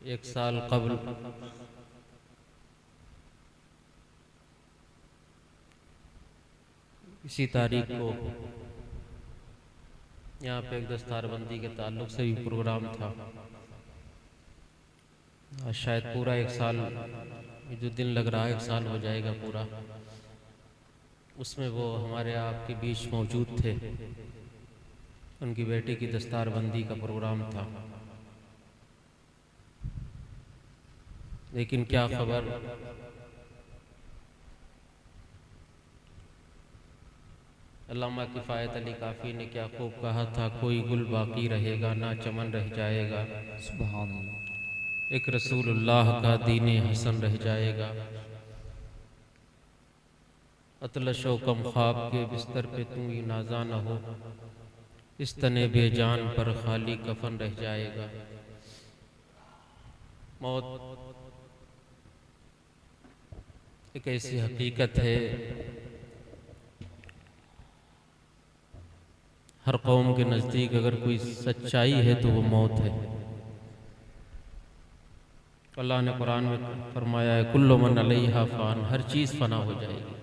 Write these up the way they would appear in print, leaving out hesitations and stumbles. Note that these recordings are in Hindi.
एक साल कबल इसी तारीख को यहाँ पे एक दस्तारबंदी के ताल्लुक से भी प्रोग्राम था। आज शायद पूरा एक साल, जो दिन लग रहा है एक साल हो जाएगा पूरा। उसमें वो हमारे आपके बीच मौजूद थे। उनकी बेटी की दस्तारबंदी का प्रोग्राम था। लेकिन क्या खबर, अल्लामा किफ़ायत अली काफ़ी ने क्या खूब कहा था, कोई गुल बाकी रहेगा ना चमन रह जाएगा, सुभान अल्लाह। एक रसूलुल्लाह का दीने हसन रह जाएगा। अतलशो कम ख्वाब के बिस्तर पे तू ही नाजा न हो, इस तने बेजान पर खाली कफन रह जाएगा। मौत एक ऐसी हकीकत है, हर कौम के नज़दीक अगर कोई सच्चाई है तो वो मौत है। अल्लाह ने कुरान में फरमाया है, कुल्लु मन अलैहा फ़ान, हर चीज़ फना हो जाएगी।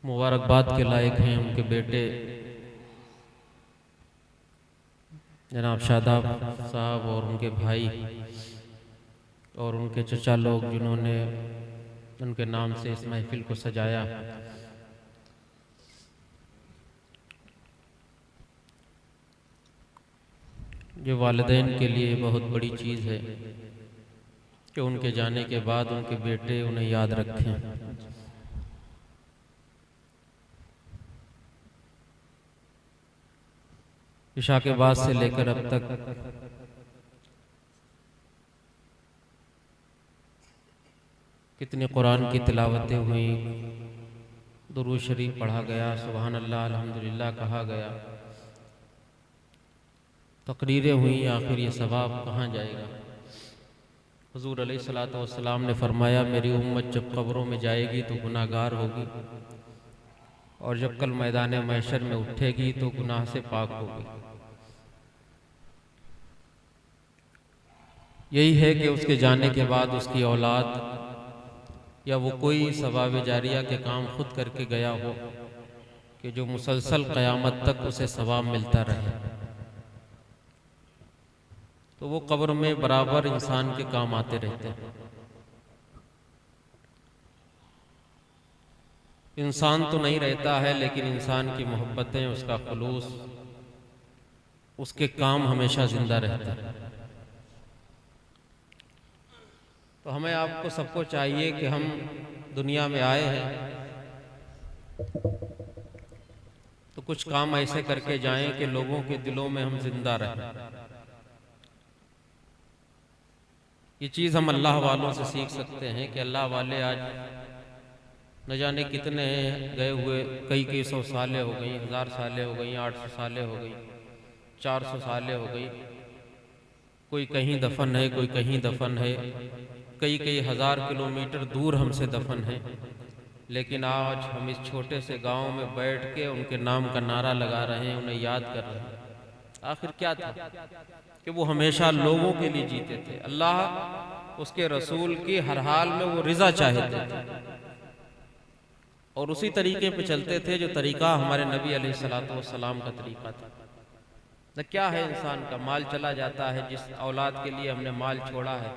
मुबारकबाद के लायक हैं उनके बेटे जनाब शादाब साहब और उनके भाई और उनके चचा लोग, जिन्होंने उनके नाम से इस महफिल को सजाया। ये वालिदैन के लिए बहुत बड़ी चीज़ है कि उनके जाने के बाद उनके बेटे उन्हें याद रखें। इशा के बाद से लेकर अब तक कितनी कुरान की तिलावतें हुई, दुरूद शरीफ पढ़ा गया, सुभान अल्लाह अल्हम्दुलिल्लाह कहा गया, तकरीरें हुई। आखिर ये सवाब कहाँ जाएगा? हुजूर अलैहिस्सलातु वस्सलाम ने फरमाया, मेरी उम्मत जब कब्रों में जाएगी तो गुनाहगार होगी, और जब कल मैदान महशर में उठेगी तो गुनाह से पाक होगी। यही है कि उसके जाने के बाद उसकी औलाद या वो कोई सवाब जारिया के काम खुद करके गया हो कि जो मुसलसल क़यामत तक उसे सवाब मिलता रहे, तो वो कब्र में बराबर इंसान के काम आते रहते हैं। इंसान तो नहीं रहता है, लेकिन इंसान की मोहब्बतें, उसका खुलूस, उसके काम हमेशा जिंदा रहते हैं। तो हमें आपको सबको चाहिए कि हम दुनिया में आए हैं तो कुछ काम ऐसे करके जाएं कि लोगों के दिलों में हम जिंदा रहें। ये चीज़ हम अल्लाह वालों से सीख सकते हैं कि अल्लाह वाले आज न जाने कितने हैं गए हुए, कई 100 सालें हो गई, 1000 सालें हो गई, 800 सालें हो गई, 400 सालें हो गई। कोई कहीं दफन है, कोई कहीं दफन है, कई हज़ार किलोमीटर दूर हमसे दफन है। लेकिन आज हम इस छोटे से गांव में बैठ के उनके नाम का नारा लगा रहे हैं, उन्हें याद कर रहे हैं। आखिर क्या था कि वो हमेशा लोगों के लिए जीते थे। अल्लाह उसके रसूल की हर हाल में वो रिज़ा चाहते थे और उसी तरीके पे चलते थे जो तरीका हमारे नबी अलैहिस्सलातु वस्सलाम का तरीका था। न क्या है इंसान का, माल चला जाता है, जिस औलाद के लिए हमने माल छोड़ा है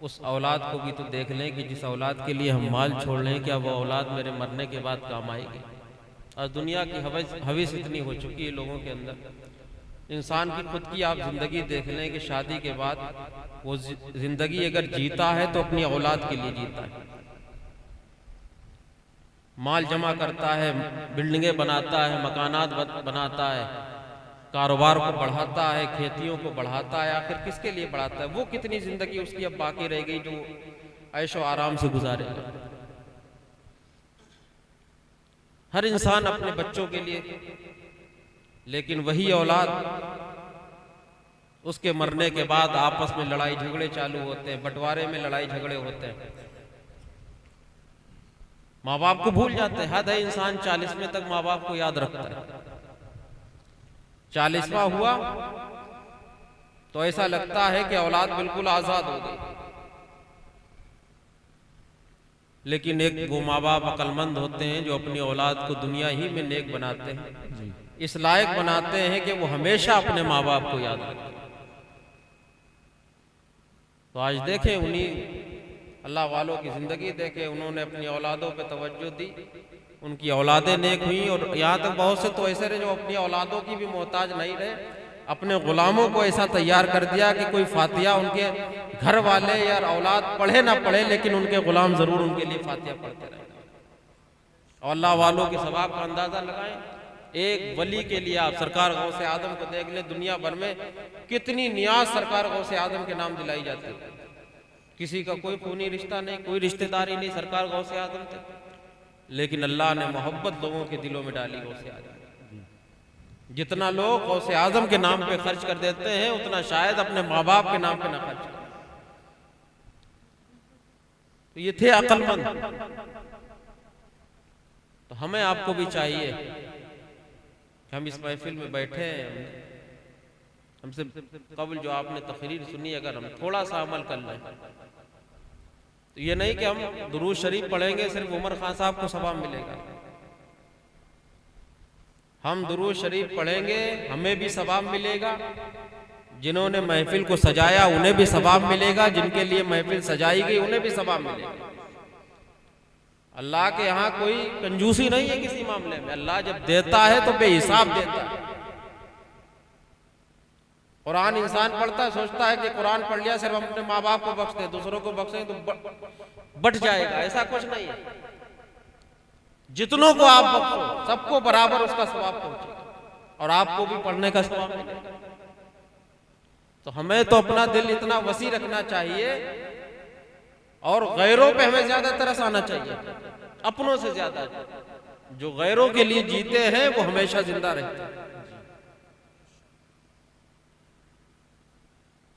उस औलाद को भी तो देख लें कि जिस औलाद के लिए हम माल छोड़ लें, क्या वो औलाद मेरे मरने के बाद काम आएगी? और दुनिया की हविस इतनी हो चुकी है लोगों के अंदर। इंसान की खुद की आप जिंदगी देख लें कि शादी के बाद वो जिंदगी अगर जीता है तो अपनी औलाद के लिए जीता है। माल जमा करता है, बिल्डिंगें बनाता है, मकानात बनाता है, कारोबार को बढ़ाता है, खेतियों को बढ़ाता है। आखिर किसके लिए बढ़ाता है? वो कितनी जिंदगी उसकी अब बाकी रह गई जो ऐशो आराम से गुजारेगा? हर इंसान अपने बच्चों के लिए, लेकिन वही औलाद उसके मरने के बाद आपस में लड़ाई झगड़े चालू होते हैं, बंटवारे में लड़ाई झगड़े होते हैं, माँ बाप को भूल जाते हैं। हद है, इंसान 40वें तक माँ बाप को याद रखता है। 40वां हुआ तो ऐसा लगता है कि औलाद बिल्कुल आजाद हो गई। लेकिन एक वो माँ बाप अक्लमंद होते हैं जो अपनी औलाद को दुनिया ही में नेक बनाते हैं, जी इस लायक बनाते हैं कि वो हमेशा अपने माँ बाप को याद रखें। तो आज देखें उन्हीं अल्लाह वालों की ज़िंदगी देखें, उन्होंने अपनी औलादों पे तवज्जो दी, उनकी औलादें नेक हुई। और यहाँ तक बहुत से तो ऐसे रहे जो अपनी औलादों की भी मोहताज नहीं रहे, अपने गुलामों को ऐसा तैयार कर दिया कि कोई फातिहा उनके घर वाले या औलाद पढ़े ना पढ़े, लेकिन उनके गुलाम ज़रूर उनके लिए फातिहा पढ़ते रहे। और अल्लाह वालों के सवाब का अंदाज़ा लगाएं। एक वली के लिए आप सरकार गौसे आदम को देख ले, दुनिया भर में कितनी नियाज सरकार गौसे आदम के नाम दिलाई जाती है। किसी का कोई खूनी रिश्ता नहीं, कोई रिश्तेदारी नहीं, सरकार गौसे आदम थे। लेकिन अल्लाह ने मोहब्बत लोगों के दिलों में डाली गौसे आदम। जितना लोग गौसे आजम के नाम पे खर्च कर देते हैं, उतना शायद अपने माँ बाप के नाम पे ना खर्च करें। तो ये थे अक्लमंद। तो हमें आपको भी चाहिए कि हम इस महफिल में बैठे हैं, हमसे कबल जो आपने तकरीर सुनी, अगर हम थोड़ा सा अमल कर लें तो ये नहीं कि हम दुरूद शरीफ पढ़ेंगे सिर्फ उमर खान साहब को सवाब मिलेगा। हम दुरूद शरीफ पढ़ेंगे, हमें भी सवाब मिलेगा, जिन्होंने महफिल को सजाया उन्हें भी सवाब मिलेगा, जिनके लिए महफिल सजाई गई उन्हें भी सवाब मिलेगा। अल्लाह के यहाँ कोई कंजूसी नहीं है किसी मामले में। अल्लाह जब देता है तो बेहिसाब देता है। कुरान इंसान पढ़ता है, सोचता है कि कुरान पढ़ लिया सिर्फ हम अपने माँ बाप को बख्श दे, दूसरों को बख्शें तो बट जाएगा। ऐसा कुछ नहीं है। जितनों को आप बख्शो सबको बराबर उसका सवाब पहुंचेगा और आपको भी पढ़ने का सवाब मिलेगा। तो हमें तो अपना दिल इतना वसी रखना चाहिए और गैरों पे हमें ज्यादा तरस आना चाहिए, अपनों से ज्यादा। जो गैरों के लिए जीते हैं वो हमेशा जिंदा रहते हैं।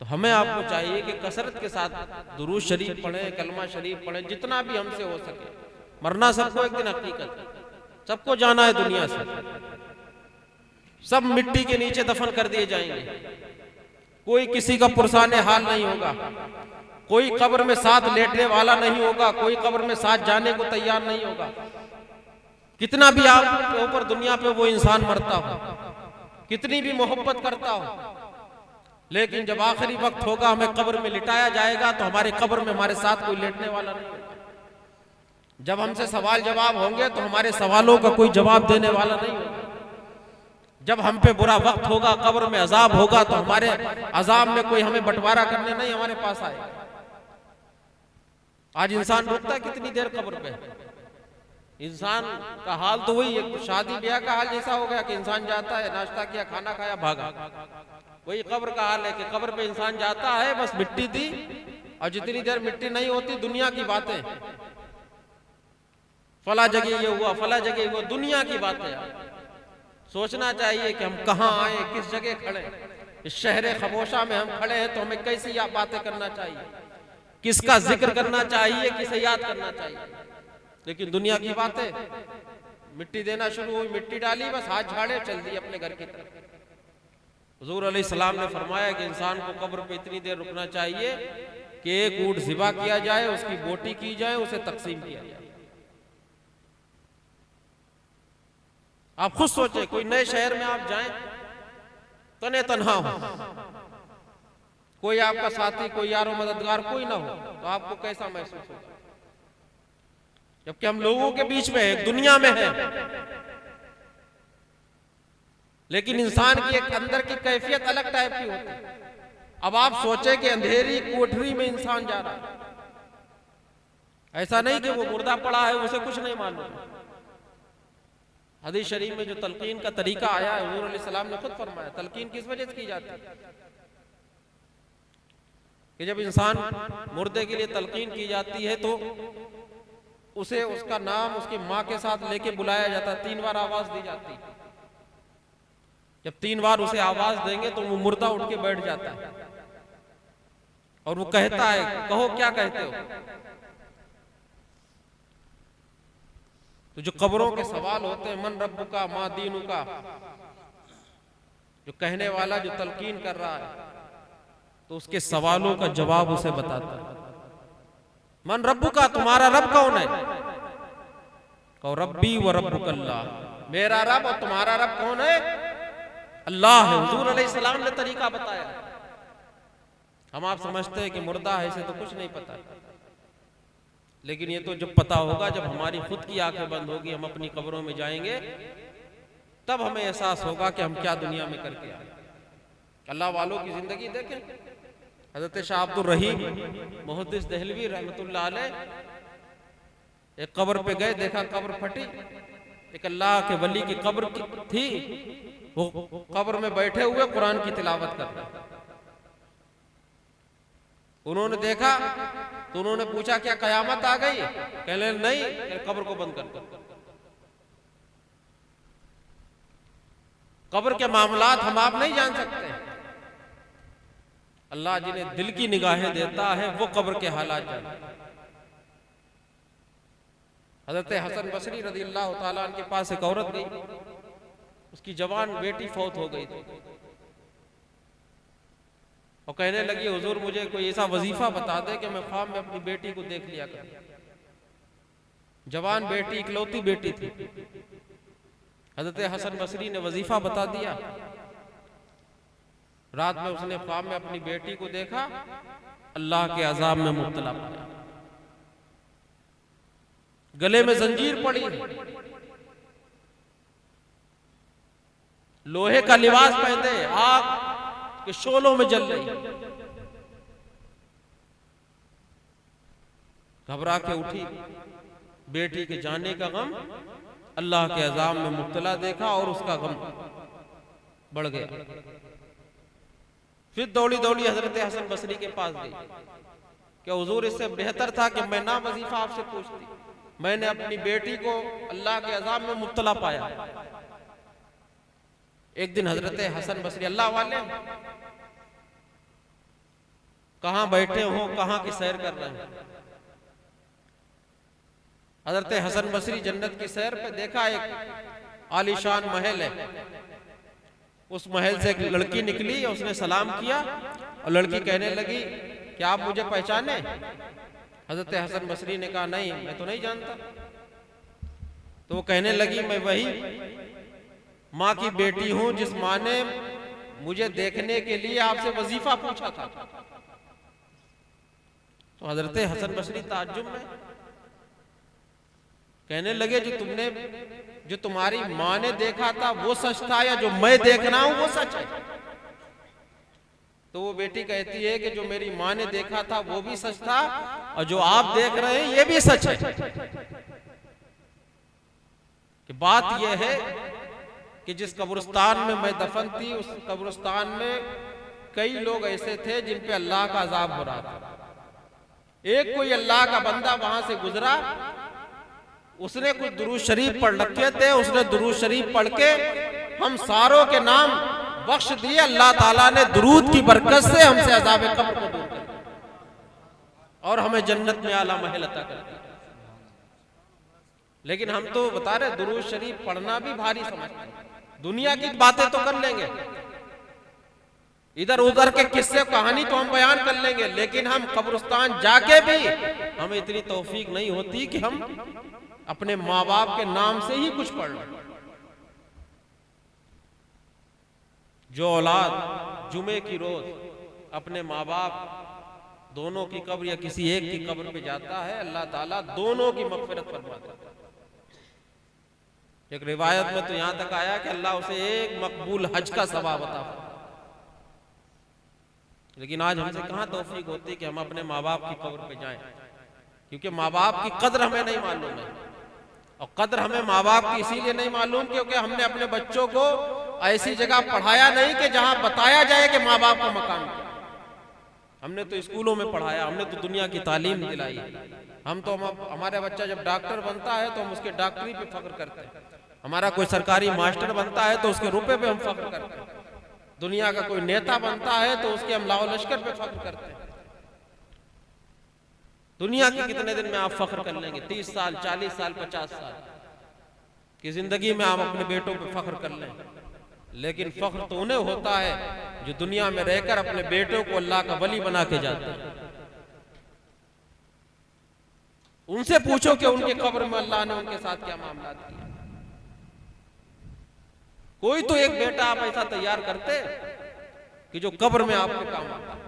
तो हमें आपको चाहिए कि कसरत के साथ दुरूद शरीफ पढ़ें, कलमा शरीफ पढ़ें, जितना भी हमसे हो सके। मरना सबको एक दिन हकीकत है, सबको जाना है दुनिया से, सब मिट्टी के नीचे दफन कर दिए जाएंगे। कोई किसी का पुरसाने हाल नहीं होगा, कोई कब्र में साथ लेटने वाला नहीं होगा, कोई कब्र में साथ जाने को तैयार नहीं होगा। कितना भी आपके ऊपर दुनिया पे वो इंसान मरता हो, कितनी भी मोहब्बत करता हो, लेकिन जब आखिरी वक्त होगा, हमें कब्र में लिटाया जाएगा तो हमारे कब्र में हमारे साथ कोई लेटने वाला नहीं होगा। जब हमसे सवाल जवाब होंगे तो हमारे सवालों का कोई जवाब देने वाला नहीं होगा। जब हम पे बुरा वक्त होगा, कब्र में अजाब होगा, तो हमारे अजाब में कोई हमें बंटवारा करने नहीं हमारे पास आएगा। आज इंसान रुकता है कितनी देर कब्र पे। इंसान का हाल तो वही है, शादी ब्याह का हाल जैसा हो गया कि इंसान जाता है, नाश्ता किया, खाना खाया, भागा। वही कब्र का हाल है कि कब्र पे इंसान जाता है, बस मिट्टी दी, और जितनी देर मिट्टी नहीं होती दुनिया की बातें, फला जगह ये हुआ, फला जगह हुआ, दुनिया की बातें। सोचना चाहिए कि हम कहाँ आए, किस जगह खड़े। इस शहर खमोशा में हम खड़े हैं तो हमें कैसी बातें करना चाहिए, किसका जिक्र करना चाहिए, किसे याद करना चाहिए। लेकिन दुनिया की बातें, मिट्टी देना शुरू हुई, मिट्टी डाली, बस हाथ झाड़े, चल दी अपने घर की तरफ। हुजूर अलैहिस्सलाम ने फरमाया कि इंसान को कब्र पे इतनी देर रुकना चाहिए कि एक ऊंट ज़िबा किया जाए, उसकी बोटी की जाए, उसे तकसीम किया जाए। आप खुद सोचें, कोई नए शहर में आप जाएं, तने तन्हा हो, कोई आपका साथी, कोई यारो मददगार कोई ना हो, तो आपको कैसा महसूस होगा? जबकि हम लोगों के बीच में है, दुनिया में है, लेकिन इंसान की एक अंदर की कैफियत अलग टाइप की होती है। अब आप सोचें कि अंधेरी कोठरी में इंसान जा रहा है, ऐसा नहीं कि वो मुर्दा पड़ा है, उसे कुछ नहीं मालूम। हदीस शरीफ में जो तलकीन का तरीका आया है, हुजूर अलैहिस्सलाम ने खुद फरमाया तलकीन किस वजह से की जाती है कि जब इंसान मुर्दे के लिए तलकीन की जाती है तो उसे उसका नाम उसकी माँ के साथ लेके बुलाया जाता है, 3 बार आवाज दी जाती है। जब 3 बार उसे आवाज देंगे तो वो मुर्दा उठ के बैठ जाता है और वो कहता है, कहो क्या कहते हो। तो जो कब्रों के सवाल होते हैं, मन रब्बुका मा दीनुका, जो कहने वाला जो तलकीन कर रहा है, तो उसके सवालों का जवाब उसे बताता है। मन रब्बु का, तुम्हारा रब कौन है? कहो रब्बी व रब्बुकल्लाह, मेरा रब और तुम्हारा रब कौन है? अल्लाह है। हुजूर अलैहिस्सलाम ने तरीका बताया। हम आप समझते हैं कि मुर्दा है, इसे तो कुछ नहीं पता, लेकिन ये तो जब पता होगा, जब हमारी खुद की आंखें बंद होगी, हम अपनी कब्रों में जाएंगे, तब हमें एहसास होगा कि हम क्या दुनिया में करके आए। अल्लाह वालों की जिंदगी देखें। हजरत शाह अब्दुल रहीम मुहद्दिस देहलवी रहमतुल्लाह अलैह एक कब्र पे गए, देखा कब्र फटी, एक अल्लाह के वली की कब्र थी, वो कब्र में बैठे हुए कुरान की तिलावत कर रहे। उन्होंने देखा तो उन्होंने पूछा क्या कयामत आ गई? कहने नहीं, कब्र को बंद कर दो। कब्र के मामलात हम आप नहीं जान सकते। अल्लाह जिन्हें दिल की निगाहें देता है वो कब्र के हालात जानता है। हजरत हसन बसरी रज़ियल्लाहु ताला अन्हु के पास एक औरत गई, उसकी जवान बेटी फौत हो गई थी, और कहने लगी हुजूर मुझे कोई ऐसा वजीफा बता दे कि मैं ख्वाब में अपनी बेटी को देख लिया करूं। जवान बेटी, इकलौती बेटी थी। हजरत हसन बसरी ने वजीफा बता दिया। रात में उसने ख्वाब में अपनी बेटी को देखा, अल्लाह के अजाब में मुब्तला पाया, गले में जंजीर पड़ी, लोहे का लिबास पहने, आग के शोलों में जल रही। घबरा के उठी, बेटी के जाने का गम, अल्लाह के अजाब में मुब्तला देखा और उसका गम बढ़ गया। फिर दौड़ी दौड़ी हजरत हसन बसरी के पास गई कि हुजूर इससे बेहतर था कि मैं ना वजीफा आपसे पूछती, मैंने अपनी बेटी को अल्लाह के अजाब में मुब्तला पाया। एक दिन हजरत हसन बसरी, अल्लाह वाले कहां बैठे हो, कहां की सैर कर रहे हैं। हजरत हसन बसरी जन्नत की सैर पे देखा एक आलीशान महल है, उस महल से एक लड़की निकली, उसने सलाम किया और लड़की कहने लगी क्या आप मुझे पहचाने? हजरत हसन बसरी ने कहा नहीं, मैं तो नहीं जानता। तो वो कहने लगी मैं वही माँ की बेटी हूं जिस माँ ने मुझे देखने के लिए आपसे वजीफा पूछा था। तो हजरत हसन बसरी ताज्जुब में कहने लगे जो तुम्हारी माँ ने देखा था वो सच था या जो मैं देख रहा हूं वो सच है? तो वो बेटी कहती है कि जो मेरी माँ ने देखा था वो भी सच था और जो आप देख रहे हैं ये भी सच है। कि बात यह है कि जिस कब्रिस्तान में मैं दफन थी उस कब्रिस्तान में कई लोग ऐसे थे जिन पे अल्लाह का अजाब हो रहा था। एक कोई अल्लाह का बंदा वहां से गुजरा, उसने कुछ दुरूद शरीफ पढ़ रखे थे, उसने दुरूद शरीफ पढ़ के हम सारों के नाम बख्श दिए। अल्लाह ताला ने दुरूद की बरकत से हमसे अजाब कब्र को दूर कर और हमें जन्नत में आला महल अता कर दिया। लेकिन हम तो बता रहे दुरूद शरीफ पढ़ना भी भारी समझते हैं। दुनिया की बातें तो कर लेंगे, इधर उधर के किस्से कहानी तो हम बयान कर लेंगे, लेकिन हम कब्रिस्तान जाके भी हमें इतनी तौफीक नहीं होती कि हम अपने माँ बाप के नाम से ही कुछ पढ़ लें। जो औलाद जुमे की रोज अपने माँ बाप दोनों की कब्र या किसी एक की कब्र पे जाता है, अल्लाह ताला दोनों की मग़फ़िरत फरमाता है। एक रिवायत में तो यहां तक आया कि अल्लाह उसे एक मकबूल हज का सवाब अता फरमाता। लेकिन आज हमसे कहां तौफीक होती कि हम अपने माँ बाप की कब्र पे जाएं, क्योंकि माँ बाप की कद्र हमें नहीं मालूम है। और कद्र हमें माँ बाप की इसीलिए नहीं मालूम क्योंकि हमने अपने बच्चों को ऐसी जगह पढ़ाया नहीं कि जहां बताया जाए कि माँ बाप का मकाम क्या। हमने तो स्कूलों में पढ़ाया, हमने तो दुनिया की तालीम दिलाई। हम तो हमारा बच्चा जब डॉक्टर बनता है तो हम उसके डॉक्टरी पे फख्र करते हैं, हमारा कोई सरकारी मास्टर बनता है तो उसके रुपए पे हम फख्र करते हैं, दुनिया का कोई नेता बनता है तो उसके हम लाओ लश्कर पे फख्र करते हैं। दुनिया के कितने दिन में आप फख्र कर लेंगे? 30 साल 40 साल 50 साल की जिंदगी में आप अपने बेटों पे फख्र कर लें। लेकिन फख्र तो उन्हें होता है जो दुनिया में रहकर अपने बेटों को अल्लाह का वली बना के जाते हैं। उनसे पूछो कि उनके कब्र में अल्लाह ने उनके साथ क्या मामला किया। कोई तो एक बेटा आप ऐसा तैयार करते कि जो कब्र में आपके काम आता।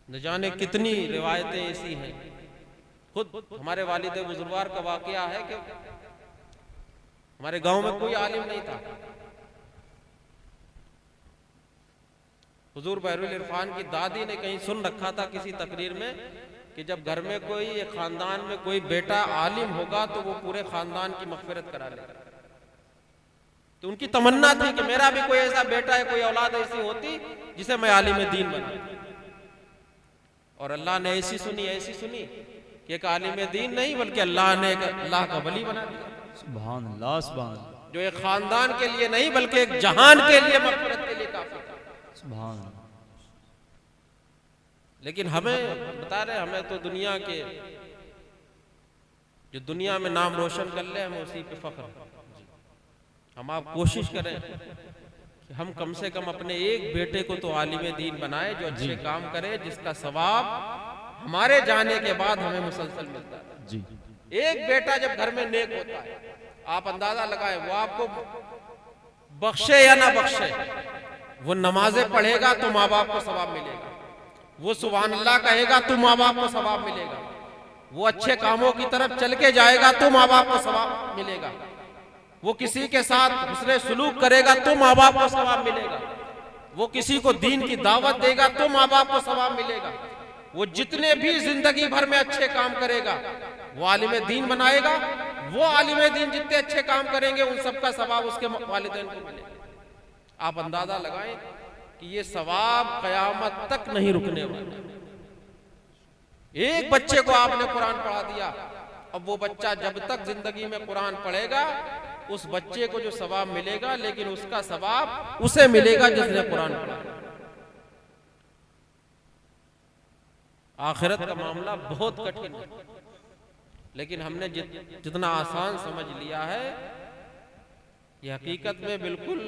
न जाने कितनी रिवायतें ऐसी हैं। खुद हमारे वालिद बुजुर्गवार का वाकया है कि हमारे गांव में कोई आलिम नहीं था। हुजूर बहरुल इरफान की दादी ने कहीं सुन रखा था किसी तकरीर में कि जब घर में कोई एक खानदान में कोई बेटा आलिम होगा तो वो पूरे खानदान की मगफिरत करा लेगा। तो उनकी तमन्ना थी कि मेरा भी कोई ऐसा बेटा है, कोई औलाद ऐसी होती जिसे मैं आलिम दीन बना। और अल्लाह ने ऐसी सुनी कि एक आलिम दीन नहीं बल्कि अल्लाह ने एक अल्लाह का वली बना दिया। सुभान अल्लाह, सुभान अल्लाह। जो एक खानदान के लिए नहीं बल्कि एक जहान के लिए, मगफिरत के लिए काफी था। सुभान अल्लाह। लेकिन हमें बता रहे, हमें तो दुनिया के जो दुनिया में नाम रोशन कर ले हमें उसी पे फख्र। हम आप कोशिश करें कि हम कम से कम अपने एक बेटे को तो आलिम दीन बनाए जो अच्छे काम करे, जिसका सवाब हमारे जाने के बाद हमें मुसलसल मिलता है जी। एक बेटा जब घर में नेक होता है, आप अंदाजा लगाए वो आपको बख्शे या ना बख्शे, वो नमाजें पढ़ेगा तो माँ बाप को सवाब मिलेगा, वो सुभान अल्लाह कहेगा तो माँ बाप को सवाब मिलेगा, वो अच्छे कामों की तरफ चल के जाएगा तो माँ बाप को सवाब मिलेगा, वो किसी के साथ हुस्ने सुलूक करेगा तो माँ बाप को सवाब मिलेगा, वो किसी को दीन की दावत देगा तो माँ बाप को सवाब मिलेगा, वो जितने भी जिंदगी भर में अच्छे काम करेगा वो आलिम दीन बनाएगा, वो आलिम दीन जितने अच्छे काम करेंगे उन सबका सवाब उसके वालिदैन को मिलेगा। आप अंदाजा लगाएं कि ये सवाब कयामत तक नहीं रुकने वाला। एक बच्चे को आपने कुरान पढ़ा दिया, अब वो बच्चा जब तक जिंदगी में कुरान पढ़ेगा उस बच्चे को जो सवाब मिलेगा, लेकिन उसका सवाब उसे मिलेगा जिसने कुरान पढ़ा। आखिरत का मामला बहुत कठिन है, लेकिन हमने जितना आसान समझ लिया है, ये हकीकत में बिल्कुल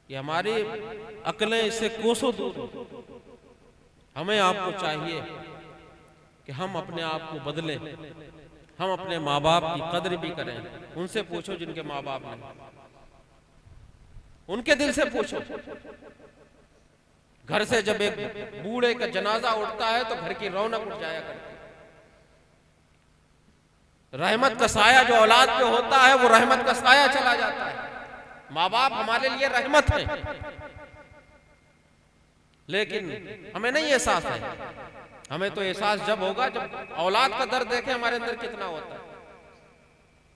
ये हमारी अक्लें इससे कोसों दूर। हमें आपको चाहिए कि हम अपने आप को बदलें, हम अपने माँ बाप की कदर भी करें। उनसे पूछो जिनके माँ बाप नहीं, उनके दिल से पूछो। घर से जब एक बूढ़े का जनाजा उठता है तो घर की रौनक उठ जाया करती है। रहमत का साया जो औलाद पे होता है वो रहमत का साया चला जाता है। माँ बाप हमारे लिए रहमत है, लेकिन हमें नहीं एहसास है। हमें तो एहसास जब होगा जब औलाद का दर्द देखे हमारे अंदर कितना होता है।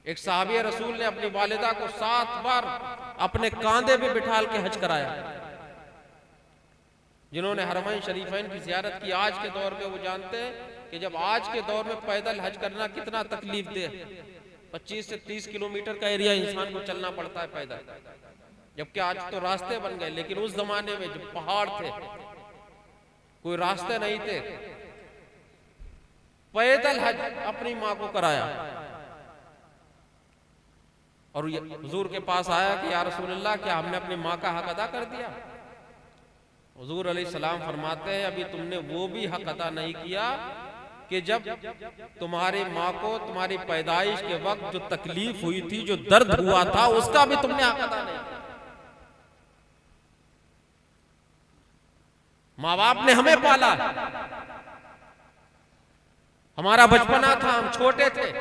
एक साहबी रसूल ने अपनी वालिदा को 7 बार अपने कांधे पे बिठाल के हज कराया। जिन्होंने हरमैन शरीफैन की जियारत की आज के दौर में वो जानते हैं कि जब आज के दौर में पैदल हज करना कितना तकलीफ दे। 25 से 30 किलोमीटर का एरिया इंसान को चलना पड़ता है पैदल, जबकि आज तो रास्ते बन गए। लेकिन उस जमाने में जब पहाड़ थे, कोई रास्ते नहीं थे, पैदल हज अपनी माँ को कराया। और हुजूर के पास आया कि या रसूलल्लाह, क्या हमने अपनी माँ का हक अदा कर दिया? हुजूर अलैहिस्सलाम फरमाते हैं, अभी तुमने वो भी हक अदा नहीं किया कि जब तुम्हारी माँ को तुम्हारी पैदाइश के वक्त जो तकलीफ हुई थी, जो दर्द हुआ था, उसका भी तुमने हक अदा नहीं किया। माँ बाप ने हमें पाला, हमारा बचपना था, हम छोटे थे,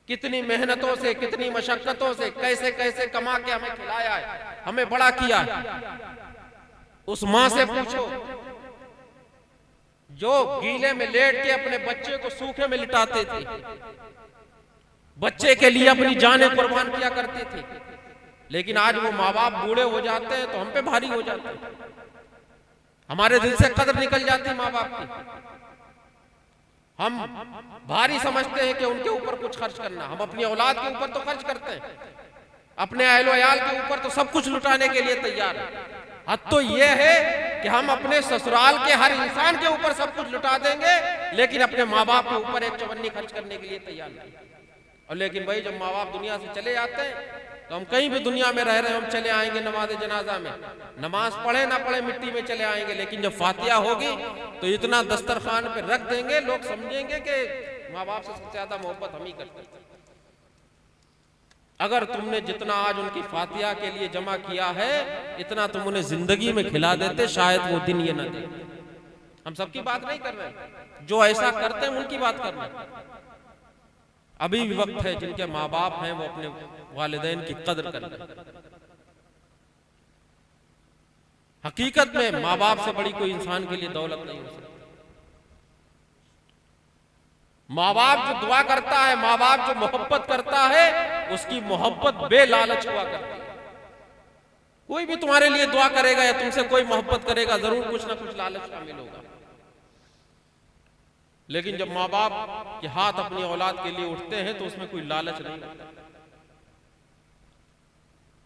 कितनी मेहनतों से, कितनी मशक्कतों से, कैसे कैसे कमा के हमें खिलाया है, हमें बड़ा किया है। उस माँ से पूछो जो गीले में लेट के अपने बच्चे को सूखे में लिटाते थे, बच्चे के लिए अपनी जानें कुर्बान किया करती थी। लेकिन आज वो माँ बाप बूढ़े हो जाते हैं तो हम पे भारी हो जाते हैं, हमारे दिल से कदर निकल जाती है माँ बाप की। हम भारी समझते हैं कि उनके ऊपर कुछ खर्च करना। हम अपनी औलाद के ऊपर तो खर्च करते हैं, अपने अहलो अयाल के ऊपर तो सब कुछ लुटाने के लिए तैयार है। हद तो ये है कि हम अपने ससुराल के हर इंसान के ऊपर सब कुछ लुटा देंगे, लेकिन अपने माँ बाप के ऊपर एक चवन्नी खर्च करने के लिए तैयार नहीं। और लेकिन भाई जब माँ बाप दुनिया से चले जाते हैं तो हम कहीं भी दुनिया में रह रहे हैं, हम चले आएंगे नमाज जनाजा में, नमाज पढ़े ना पढ़े मिट्टी में चले आएंगे, लेकिन जब फातिहा होगी तो इतना दस्तरखान पे रख देंगे, लोग समझेंगे कि माँ बाप से सबसे ज्यादा मोहब्बत हम ही करते हैं। अगर तुमने जितना आज उनकी फातिहा के लिए जमा किया है, इतना तुम उन्हें जिंदगी में खिला देते, शायद वो दिन ये न दे। हम सबकी बात नहीं कर रहे, जो ऐसा करते हैं उनकी बात कर रहे हैं। अभी भी वक्त है, जिनके माँ बाप हैं वो अपने वालिदैन की कदर करें। हकीकत में माँ बाप से बड़ी कोई इंसान के लिए दौलत नहीं हो सकती। माँ बाप जो दुआ करता है, माँ बाप जो मोहब्बत करता है, उसकी मोहब्बत बेलालच हुआ करती है। कोई भी तुम्हारे लिए दुआ करेगा या तुमसे कोई मोहब्बत करेगा, जरूर कुछ ना कुछ लालच शामिल होगा। लेकिन जब माँ बाप के हाथ अपनी औलाद के लिए उठते हैं तो उसमें कोई लालच नहीं होता।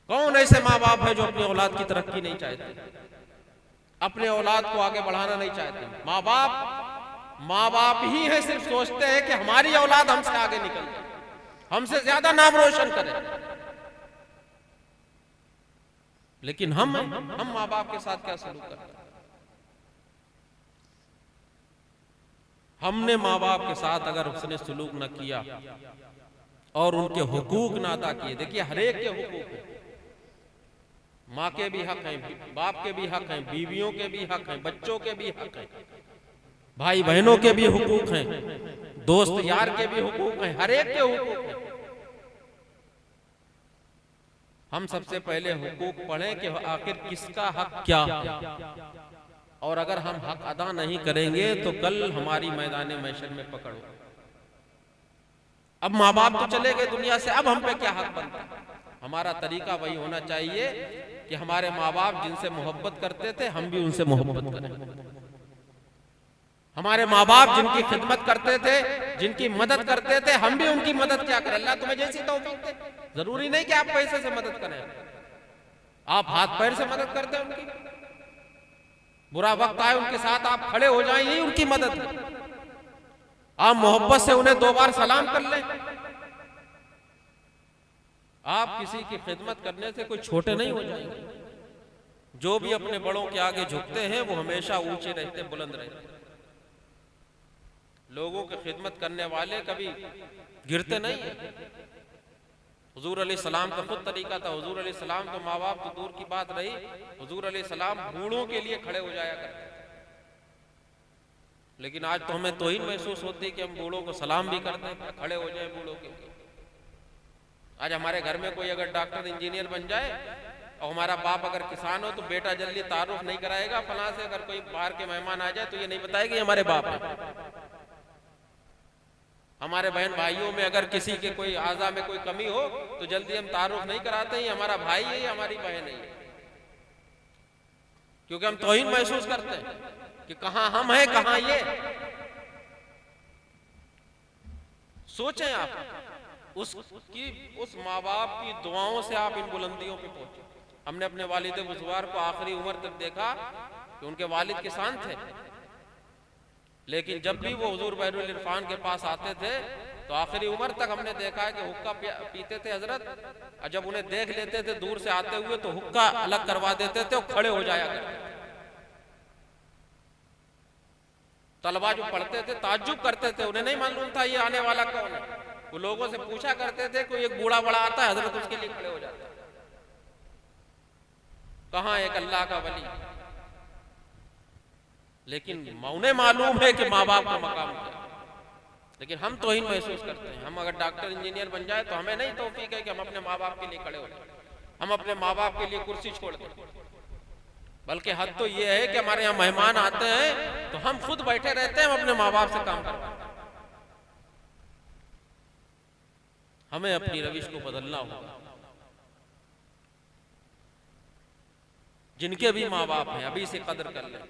कौन ऐसे माँ बाप है जो अपनी औलाद की तरक्की नहीं चाहते, अपने औलाद को आगे बढ़ाना नहीं चाहते? माँ बाप ही है, सिर्फ सोचते हैं कि हमारी औलाद हमसे आगे निकल जाए, हमसे ज्यादा नाम रोशन करे। लेकिन हम माँ बाप के साथ क्या सलूक करते हैं? हमने माँ बाप के साथ अगर उसने सलूक न किया और उनके हुकूक ना अदा किए, देखिए हर एक के हुकूक हैं, माँ के भी हक हैं, बाप के भी हक हैं, बीवियों के भी हक हैं, बच्चों के भी हक हैं, भाई बहनों के भी हुकूक हैं, दोस्त यार के भी हुकूक हैं, हर एक के हुकूक हैं। हम सबसे पहले हुकूक पढ़ें कि आखिर किसका हक क्या है, और अगर हम हक अदा नहीं करेंगे तो कल हमारी मैदान महशर में पकड़ो। अब माँ बाप तो चले गए दुनिया से, अब हम पे क्या हक बनता है? हमारा तरीका वही होना चाहिए कि हमारे माँ बाप जिनसे मोहब्बत करते थे, हम भी उनसे मोहब्बत करें। हमारे माँ बाप जिनकी खिदमत करते थे, जिनकी मदद करते थे, हम भी उनकी मदद क्या करें। अल्लाह तुम्हें जैसी तौफीक दे। जरूरी नहीं कि आप पैसे से मदद करें, आप हाथ पैर से मदद करते हैं उनकी। बुरा वक्त आए उनके साथ आप खड़े हो जाएं, यही उनकी मदद है। आप मोहब्बत से उन्हें 2 बार सलाम कर लें। आप किसी की खिदमत करने से कोई छोटे नहीं हो जाएंगे। जो भी अपने बड़ों के आगे झुकते हैं वो हमेशा ऊंचे रहते, बुलंद रहते। लोगों की खिदमत करने वाले कभी गिरते नहीं है। हुजूर अलैहिस्सलाम का खुद तरीका था। हुजूर अलैहिस्सलाम तो माँ बाप तो दूर की बात रही, हुजूर अलैहिस्सलाम बूढ़ों के लिए खड़े हो जाया करते। लेकिन आज तो हमें तौहीन महसूस होती है कि हम बूढ़ों को सलाम भी करते हैं, खड़े हो जाए बूढ़ों के लिए। आज हमारे घर में कोई अगर डॉक्टर इंजीनियर बन जाए और हमारा बाप अगर किसान हो तो बेटा जल्दी तारुफ नहीं कराएगा फलां से। अगर कोई बाहर के मेहमान आ जाए तो ये नहीं बताएगा ये हमारे बाप है। हमारे बहन भाइयों में अगर किसी के कोई आज़ा में कोई कमी हो तो जल्दी हम तारुफ नहीं कराते हैं, हमारा भाई है, हमारी बहन है, क्योंकि हम तौहीन महसूस करते हैं कि कहां हम हैं, कहां ये। सोचें आप उस माँ बाप की दुआओं से आप इन बुलंदियों पे पहुंचे। हमने अपने वालिद बुजुर्ग को आखिरी उम्र तक देखा कि उनके वालिद किसान थे, लेकिन जब भी वो हुजूर बहरुल इरफान के पास आते थे तो आखिरी उम्र तक हमने देखा है कि हुक्का पीते थे हजरत, और जब उन्हें देख लेते थे दूर से आते हुए तो हुक्का अलग करवा देते थे और खड़े हो जाया करते थे। तलबा जो पढ़ते थे ताज्जुब करते थे, उन्हें नहीं मालूम था ये आने वाला कौन है। वो लोगों से पूछा करते थे कोई एक बूढ़ा बड़ा आता है, हजरत उसके लिए खड़े हो जाता है। कहां एक अल्लाह का वली। लेकिन उन्हें मालूम है कि माँ बाप का मकाम क्या है, लेकिन हम तौहीन महसूस करते हैं। हम अगर डॉक्टर इंजीनियर बन जाए तो हमें नहीं तौफीक है कि हम अपने माँ बाप के लिए खड़े हो जाए, हम अपने माँ बाप के लिए कुर्सी छोड़ दें। बल्कि हद तो ये है कि हमारे यहाँ मेहमान आते हैं तो हम खुद बैठे रहते हैं, हम अपने माँ बाप से काम करवाते हैं। हमें अपनी रविश को बदलना होगा। जिनके भी माँ बाप हैं अभी से कदर कर लें।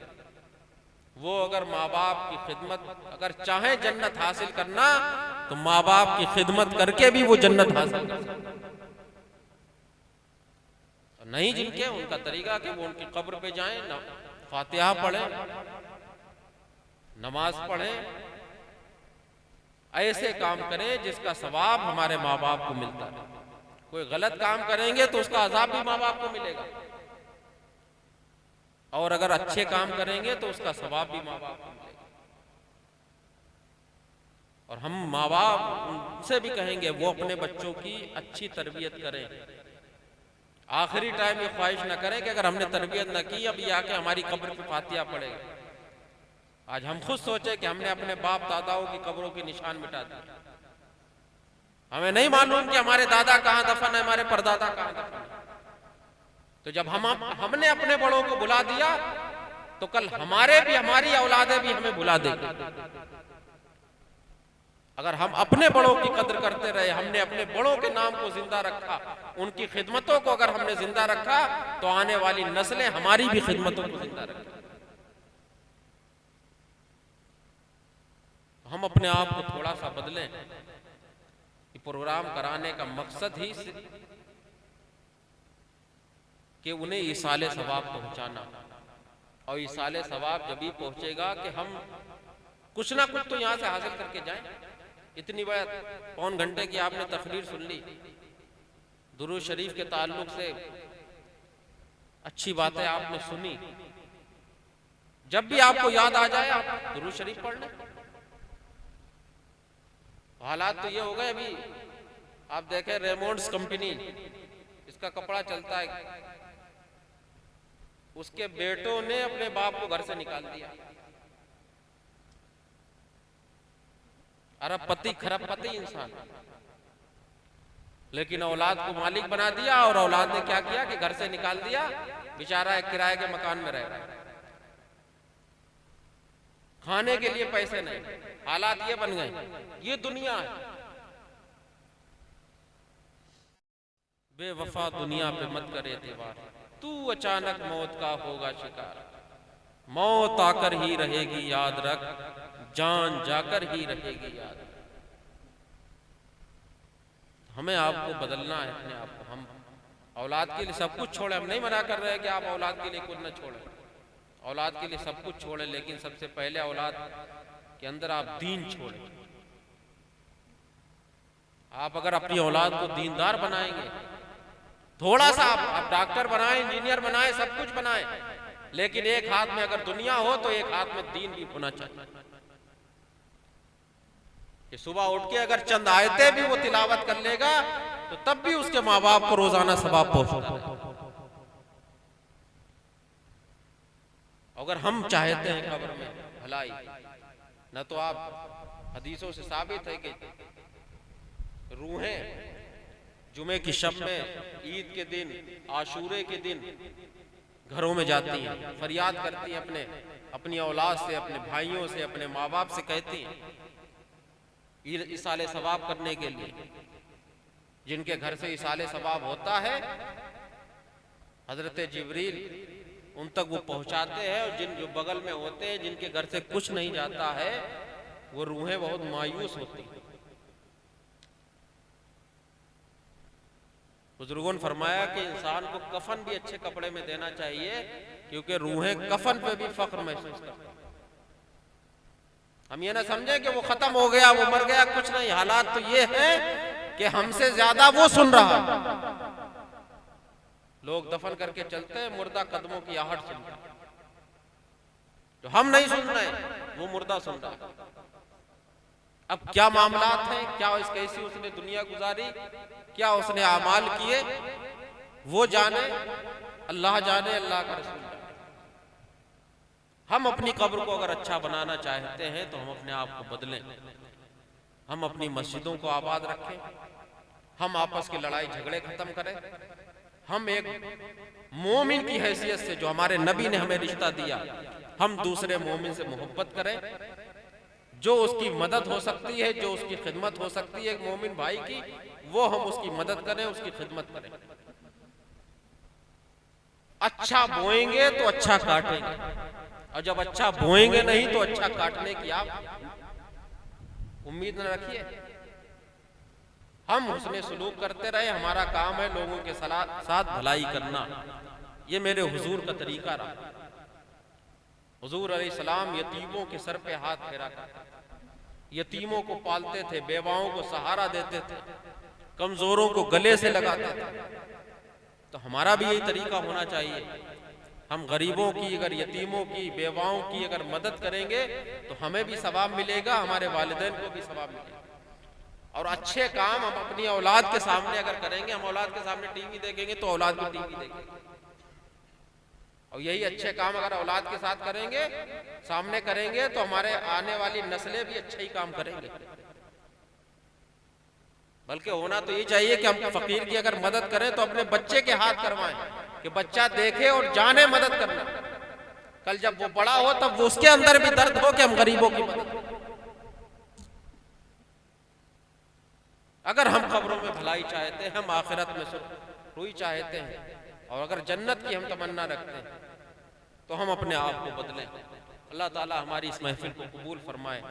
वो अगर माँ बाप की खिदमत अगर चाहे जन्नत हासिल करना तो माँ बाप की खिदमत करके भी वो जन्नत हासिल कर सकते। नहीं जिनके उनका तरीका कि वो उनकी कब्र पे जाएं, फातिहा पढ़ें, नमाज पढ़ें, ऐसे काम करें जिसका सवाब हमारे माँ बाप को मिलता है। कोई गलत काम करेंगे तो उसका अजाब भी माँ बाप को मिलेगा, और अगर अच्छे काम करेंगे तो उसका सवाब भी माँ बाप को मिलेगा। और हम माँ बाप से भी कहेंगे वो अपने बच्चों की अच्छी तरबियत करें। आखिरी टाइम ये ख्वाहिश ना करें कि अगर हमने तरबियत न की अब ये आके हमारी कब्र पे फातिहा पड़ेगा। आज हम खुद सोचे कि हमने अपने बाप दादाओं की कब्रों के निशान मिटा दिए। हमें नहीं मालूम कि हमारे दादा कहाँ दफन है, हमारे परदादा कहाँ दफन है। तो जब हमने अपने बड़ों को बुला दिया तो कल हमारी औलादें भी हमें बुला देंगी। अगर हम अपने बड़ों की कद्र करते रहे, हमने अपने बड़ों के नाम को जिंदा रखा, उनकी खिदमतों को अगर हमने जिंदा रखा, तो आने वाली नस्लें हमारी भी खिदमतों को जिंदा रखें। हम अपने आप को थोड़ा सा बदलें। प्रोग्राम कराने का मकसद ही कि उन्हें ईसाले सवाब पहुंचाना, और ईसाले सवाब जब भी पहुंचेगा कि हम कुछ ना कुछ तो यहां से हासिल करके जाएं। इतनी बड़ा पौन घंटे की आपने तकरीर सुन ली, दुरूद शरीफ के ताल्लुक से अच्छी बातें आपने सुनी। जब भी आपको याद आ जाए आप दुरूद शरीफ पढ़ लें। हालात तो ये हो गए, अभी आप देखें रेमोंड्स कंपनी, इसका कपड़ा चलता है, उसके बेटों ने अपने बाप को घर से निकाल दिया। अरबपति खरबपति इंसान, लेकिन औलाद को मालिक बना दिया, और औलाद ने क्या किया कि घर से निकाल दिया, बेचारा एक किराए के मकान में रह रहा है, खाने के लिए पैसे नहीं। हालात ये बन गए, ये दुनिया है। बेवफा दुनिया पे मत करे एतबार, तू अचानक मौत का होगा शिकार। मौत आकर ही रहेगी याद रख, जान जाकर ही रहेगी याद। हमें आपको बदलना है अपने आप को। हम औलाद के लिए सब कुछ छोड़े, हम नहीं मना कर रहे कि आप औलाद के लिए कुछ न छोड़ें, औलाद के लिए सब कुछ छोड़ें, लेकिन सबसे पहले औलाद के अंदर आप दीन छोड़ें। आप अगर अपनी औलाद को दीनदार बनाएंगे, थोड़ा सा आप डॉक्टर बनाएं, इंजीनियर बनाएं, सब कुछ बनाएं, लेकिन एक हाथ में अगर दुनिया हो तो एक हाथ में दीन भी होना चाहिए। कि सुबह उठ के अगर चंद आयतें भी वो तिलावत कर लेगा तो तब भी उसके माँ बाप को रोजाना सवाब पहुंचता। अगर हम चाहते हैं कब्र में भलाई, न तो आप हदीसों से साबित है कि रूहें जुमे की शब में, ईद के दिन, आशूरे के दिन घरों में जाती हैं, फरियाद करती हैं अपनी औलाद से, अपने भाइयों से, अपने माँ बाप से, कहती हैं इसाले सवाब करने के लिए। जिनके घर से इसाले सवाब होता है, हजरत जिब्रील उन तक वो पहुंचाते हैं, और जो बगल में होते हैं, जिनके घर से कुछ नहीं जाता है, वो रूहें बहुत मायूस होती हैं। बुजुर्गों ने फरमाया कि इंसान को कफन भी अच्छे कपड़े में देना चाहिए, क्योंकि रूहें कफन पे भी फख्र महसूस करती हैं। हम ये ना समझे कि वो खत्म हो गया, वो मर गया, कुछ नहीं। हालात तो ये है कि हमसे ज्यादा वो सुन रहा है। लोग दफन करके चलते हैं, मुर्दा कदमों की आहट सुनता है। जो हम नहीं सुन रहे, वो मुर्दा सुन रहा है। अब क्या मामलात हैं, क्या कैसी उसने दुनिया गुजारी, क्या उसने आमाल किए, वो जाने, अल्लाह जाने, अल्लाह का रसूल जाने। हम अपनी कब्र को अगर अच्छा बनाना चाहते हैं तो हम अपने आप को बदलें। हम अपनी मस्जिदों को आबाद रखें, हम आपस की लड़ाई झगड़े खत्म करें। हम एक मोमिन की हैसियत से, जो हमारे नबी ने हमें रिश्ता दिया, हम दूसरे मोमिन से मोहब्बत करें। जो उसकी मदद हो सकती है, जो उसकी खिदमत हो सकती है एक मोमिन भाई की, वो हम उसकी मदद करें, उसकी खिदमत करें। अच्छा बोएंगे तो अच्छा काटेंगे, और जब अच्छा बोएंगे नहीं तो अच्छा काटने की आप उम्मीद न रखिए। हम हुस्ने सुलूक करते रहे, हमारा काम है लोगों के साथ भलाई करना। ये मेरे हुजूर का तरीका रहा। हुजूर अलैहिस्सलाम यतीमों के सर पे हाथ फेरा करते, यतीमों को पालते थे, बेवाओं को सहारा देते थे, कमजोरों को गले से लगाते थे। तो हमारा भी यही तरीका होना चाहिए। हम गरीबों की, अगर यतीमों की, बेवाओं की अगर मदद करेंगे तो हमें भी सवाब मिलेगा, हमारे वालिदैन को भी सवाब मिलेगा। और अच्छे काम हम अपनी औलाद के सामने अगर करेंगे, हम औलाद के सामने टीवी देखेंगे तो औलाद भी टीवी देखेगी। और यही अच्छे काम अगर औलाद के साथ करेंगे, सामने करेंगे, तो हमारे आने वाली नस्लें भी अच्छे ही काम करेंगे। बल्कि होना तो ये चाहिए कि हम फकीर की अगर मदद करें तो अपने बच्चे के हाथ करवाएं, कि बच्चा देखे और जाने मदद करना। कल जब वो बड़ा हो तब वो उसके अंदर भी दर्द हो कि हम गरीबों की मदद करें। अगर हम कब्रों में भलाई चाहते हैं, हम आखिरत में सुरखी चाहते हैं, और अगर जन्नत की हम तमन्ना रखते हैं, तो हम अपने आप को बदलें। अल्लाह ताला हमारी इस महफिल को कबूल फरमाए।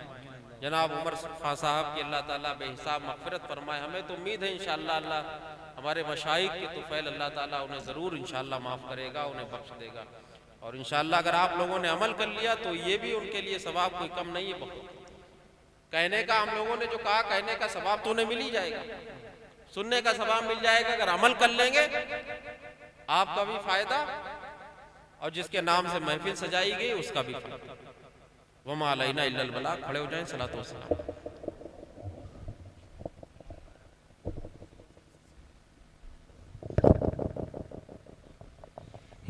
जनाब उमर खां साहब की अल्लाह ताला बेहिसाब मग़फ़िरत फरमाए। हमें तो उम्मीद है इंशाअल्लाह अल्लाह हमारे मशाइख के तुफ़ैल अल्लाह ताला उन्हें ज़रूर इंशाअल्लाह माफ़ करेगा, उन्हें बख्श देगा। और इंशाअल्लाह अगर आप लोगों ने अमल कर लिया तो ये भी उनके लिए सवाब कोई कम नहीं है, बहुत। कहने का हम लोगों ने जो कहा, कहने का सवाब तो उन्हें मिल ही जाएगा, सुनने का सवाब मिल जाएगा। अगर अमल कर लेंगे आपका भी फायदा, और जिसके नाम से महफिल सजाई गई उसका भी फायदा। वमा अलैना इल्लल बलाग। खड़े हो जाएं, सलातो वस्सलाम।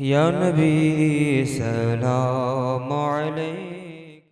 या नबी सलाम अलैका